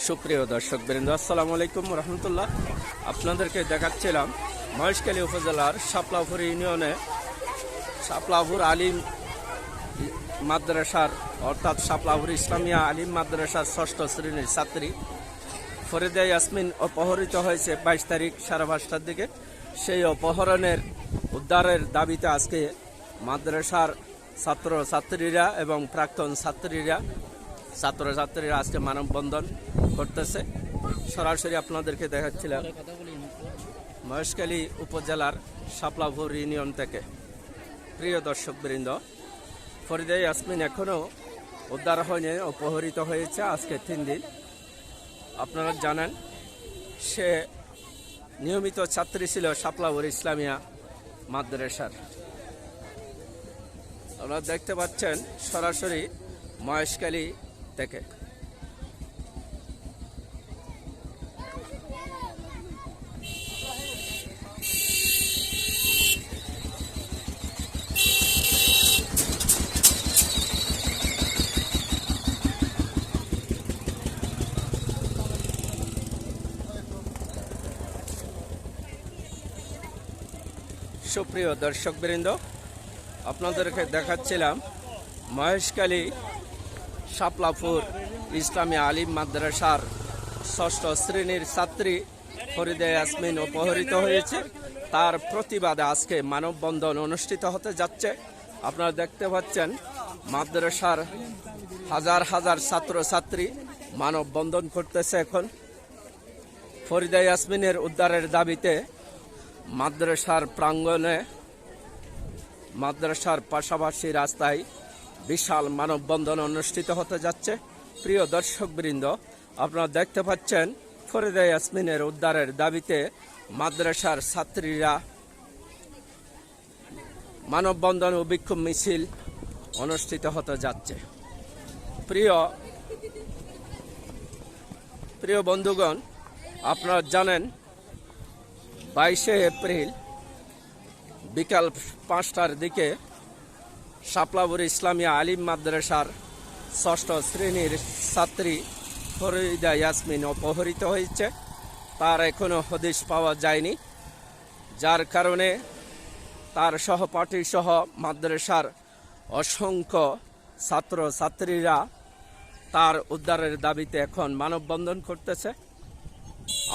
সুপ্রিয় দর্শক বৃন্দ, আসসালামু আলাইকুম রহমতুল্লাহ। আপনাদেরকে দেখাচ্ছিলাম মহেশখালী উপজেলার শাপলাপুর ইউনিয়নে শাপলাপুর আলিম মাদ্রাসার অর্থাৎ শাপলাপুর ইসলামিয়া আলিম মাদ্রাসার ৬ষ্ঠ শ্রেণীর ছাত্রী ফরিদা ইয়াসমিন অপহৃত হয়েছে ২২ তারিখ ৫:৩০টার দিকে। সেই অপহরণের উদ্ধারের দাবিতে আজকে মাদ্রাসার ছাত্রছাত্রীরা এবং প্রাক্তন ছাত্রছাত্রীরা আজকে মানববন্ধন করতেছে। সরাসরি আপনাদেরকে দেখাচ্ছিলাম মহেশখালী উপজেলার শাপলাপুর ইউনিয়ন থেকে। প্রিয় দর্শকবৃন্দ, ফরিদা ইয়াসমিন এখনও উদ্ধার হয়নি, অপহৃত হয়েছে আজকে ৩ দিন। আপনারা জানেন সে নিয়মিত ছাত্রী ছিল শাপলাপুর ইসলামিয়া মাদ্রাসার। আপনারা দেখতে পাচ্ছেন সরাসরি মহেশখালী থেকে। সুপ্রিয় দর্শকবৃন্দ, আপনাদেরকে দেখাচ্ছিলাম মহেশখালী শাপলাপুর ইসলামী আলিম মাদ্রাসার ৬ষ্ঠ শ্রেণীর ছাত্রী ফরিদা ইয়াসমিন অপহৃত হয়েছে। তার প্রতিবাদে আজকে মানববন্ধন অনুষ্ঠিত হতে যাচ্ছে। আপনারা দেখতে পাচ্ছেন মাদ্রাসার হাজার হাজার ছাত্রছাত্রী মানববন্ধন করতেছে। এখন ফরিদা ইয়াসমিনের উদ্ধারের দাবিতে মাদ্রাসার প্রাঙ্গণে, মাদ্রাসার পাশাপাশি রাস্তায় বিশাল মানববন্ধন অনুষ্ঠিত হতে যাচ্ছে। প্রিয় দর্শকবৃন্দ, আপনারা দেখতে পাচ্ছেন ফরিদা ইয়াসমিনের উদ্ধারের দাবিতে মাদ্রাসার ছাত্রীরা মানববন্ধন ও বিক্ষোভ মিছিল অনুষ্ঠিত হতে যাচ্ছে। প্রিয় বন্ধুগণ, আপনারা জানেন ২২শে এপ্রিল বিকাল ৫টার দিকে শাপলাপুর ইসলামিয়া আলিম মাদ্রাসার ৬ষ্ঠ শ্রেণীর ছাত্রী ফরিদা ইয়াসমিন অপহৃত হয়েছে। তার এখনও হদিশ পাওয়া যায়নি, যার কারণে তার সহপাঠী সহ মাদ্রাসার অসংখ্য ছাত্রছাত্রীরা তার উদ্ধারের দাবিতে এখন মানববন্ধন করতেছে।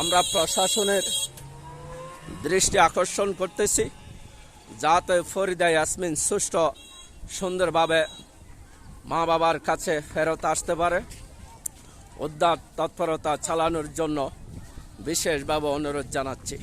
আমরা প্রশাসনের দৃষ্টি আকর্ষণ করতেছি যাতে ফরিদা ইয়াসমিন সুষ্ঠু সুন্দরভাবে মা বাবার কাছে ফেরত আসতে পারে। উদ্ধার তৎপরতা চালানোর জন্য বিশেষভাবে অনুরোধ জানাচ্ছি।